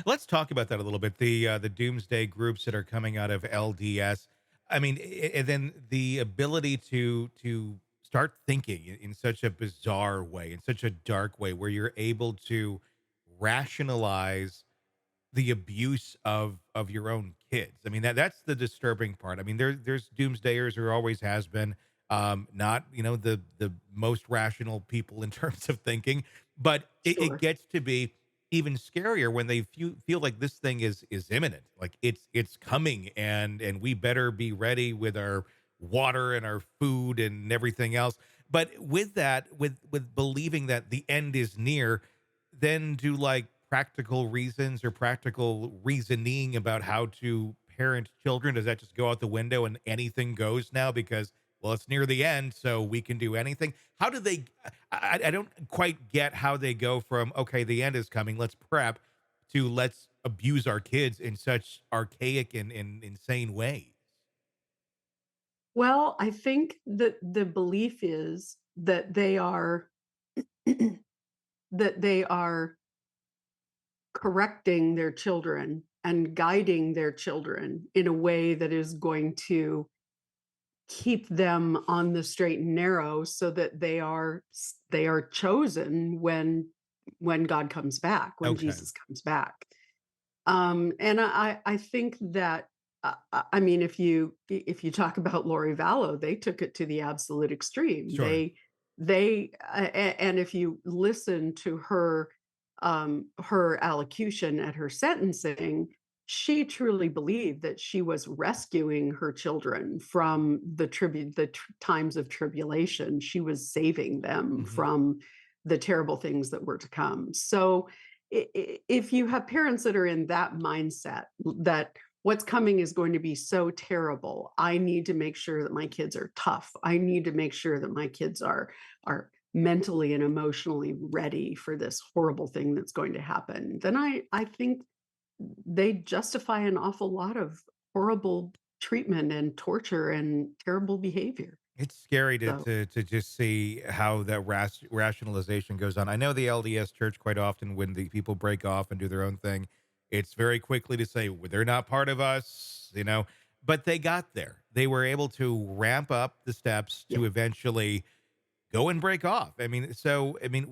Let's talk about that a little bit. The doomsday groups that are coming out of LDS. I mean, and then the ability to start thinking in such a bizarre way, in such a dark way, where you're able to rationalize the abuse of your own kids. I mean, that's the disturbing part. I mean, there's doomsdayers, or always has been, not, the most rational people in terms of thinking, but it Sure. gets to be even scarier when they feel like this thing is imminent, like it's coming, and we better be ready with our water and our food and everything else. But with that, with believing that the end is near, then do like practical reasons or practical reasoning about how to parent children, does that just go out the window and anything goes now because, well, it's near the end, so we can do anything? How do they? I don't quite get how they go from, okay, the end is coming, let's prep, to let's abuse our kids in such archaic and insane ways. Well, I think that the belief is that they are that they are correcting their children and guiding their children in a way that is going to keep them on the straight and narrow so that they are chosen when God comes back, when Okay, Jesus comes back. And I think that I mean, if you talk about Lori Vallow, they took it to the absolute extreme. sure. And if you listen to her allocution at her sentencing, she truly believed that she was rescuing her children from times of tribulation. She was saving them Hmm. from the terrible things that were to come. So if you have parents that are in that mindset, that what's coming is going to be so terrible, I need to make sure that my kids are tough, I need to make sure that my kids are mentally and emotionally ready for this horrible thing that's going to happen, then I think they justify an awful lot of horrible treatment and torture and terrible behavior. It's scary to So to just see how that rationalization goes on. I know the LDS Church quite often, when the people break off and do their own thing, it's very quickly to say, "Well, they're not part of us." But they got there. They were able to ramp up the steps yeah. to eventually go and break off. I mean,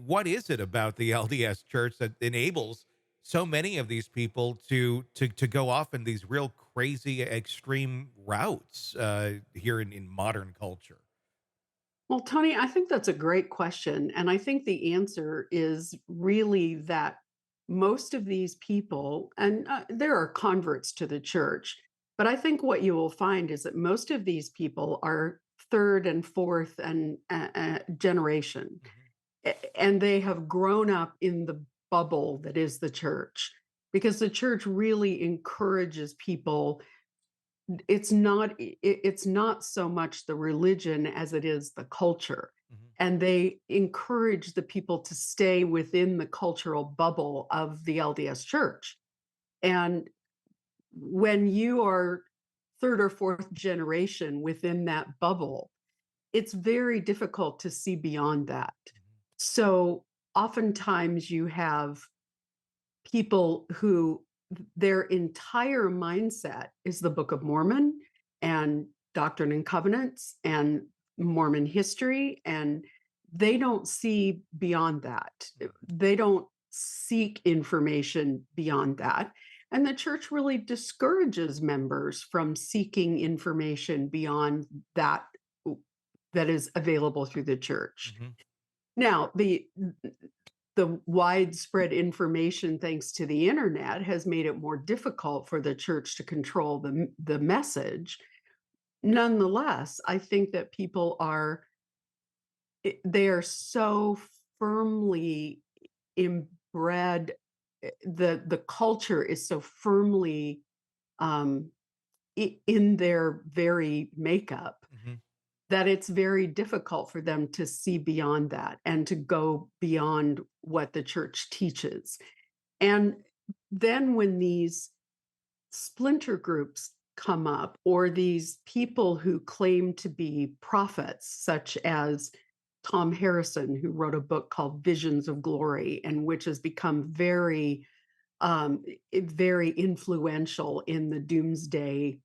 what is it about the LDS Church that enables so many of these people to go off in these real crazy extreme routes here in modern culture? Well, Tony, I think that's a great question. And I think the answer is really that most of these people, and there are converts to the church, but I think what you will find is that most of these people are third and fourth and generation, Mhm. and they have grown up in the bubble that is the church, because the church really encourages people. It's not so much the religion as it is the culture, Mhm. and they encourage the people to stay within the cultural bubble of the LDS Church. And when you are third or fourth generation within that bubble, it's very difficult to see beyond that. Mhm. So oftentimes you have people who their entire mindset is the Book of Mormon and Doctrine and Covenants and Mormon history, and they don't see beyond that. They don't seek information beyond that. And the church really discourages members from seeking information beyond that that is available through the church. Mhm. Now, the widespread information thanks to the internet has made it more difficult for the church to control the message. Nonetheless, I think that people are they are so firmly inbred. The culture is so firmly um, in their very makeup Mhm. that it's very difficult for them to see beyond that and to go beyond what the church teaches. And then when these splinter groups come up, or these people who claim to be prophets, such as Tom Harrison, who wrote a book called Visions of Glory, and which has become very very influential in the Doomsday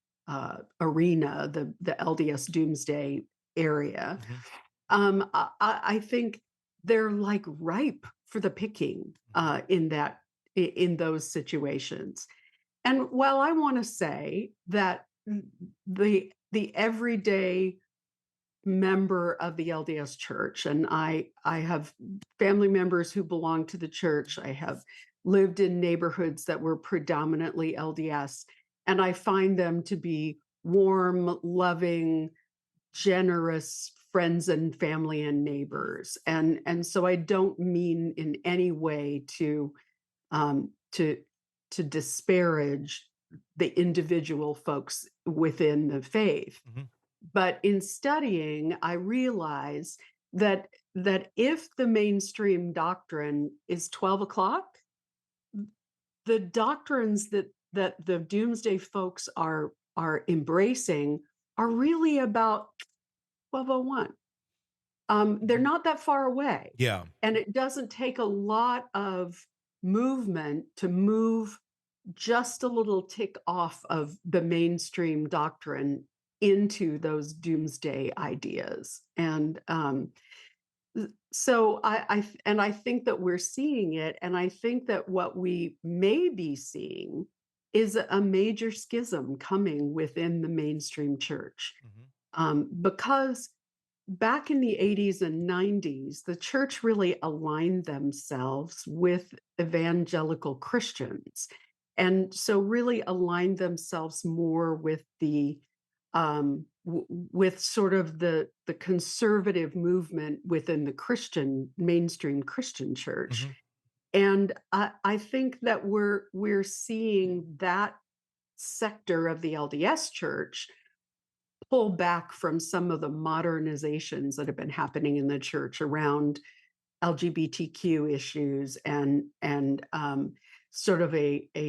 arena, the LDS Doomsday area. Mhm, I think they're like ripe for the picking mhm, in those situations. And while I want to say that the everyday member of the LDS Church, and I have family members who belong to the church. I have lived in neighborhoods that were predominantly LDS, and I find them to be warm, loving, generous friends and family and neighbors. And so I don't mean in any way um, to to disparage the individual folks within the faith. mhm, But in studying, I realize that if the mainstream doctrine is 12 o'clock, the doctrines that the doomsday folks are embracing are really about 12:01. They're mhm. not that far away, Yeah. and it doesn't take a lot of movement to move just a little tick off of the mainstream doctrine into those doomsday ideas. And so I think that we're seeing it, and I think that what we may be seeing is a major schism coming within the mainstream church, Mhm, because back in the 80s and 90s, the church really aligned themselves with evangelical Christians. And so really aligned themselves more with with sort of the conservative movement within the Christian mainstream Christian church. mhm, And I think that we're seeing that sector of the LDS church pull back from some of the modernizations that have been happening in the church around LGBTQ issues and sort of a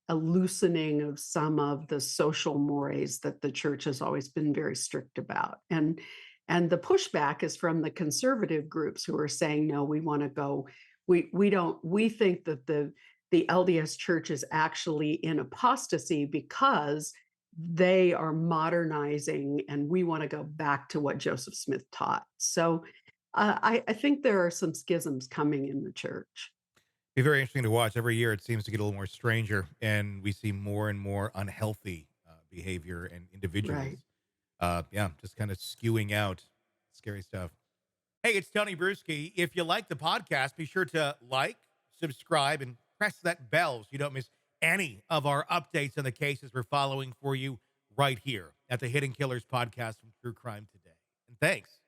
loosening of some of the social mores that the church has always been very strict about. And the pushback is from the conservative groups who are saying, no, we want to go, we don't, we think that the LDS church is actually in apostasy because they are modernizing and we want to go back to what Joseph Smith taught. So I think there are some schisms coming in the church. be very interesting to watch. Every year, it seems to get a little more stranger, and we see more and more unhealthy behavior and Right. individuals. Yeah, just kind of skewing out. Scary stuff. Hey, it's Tony Brueski. If you like the podcast, be sure to like, subscribe, and press that bell so you don't miss any of our updates on the cases we're following for you right here at the Hidden Killers podcast from True Crime Today. And thanks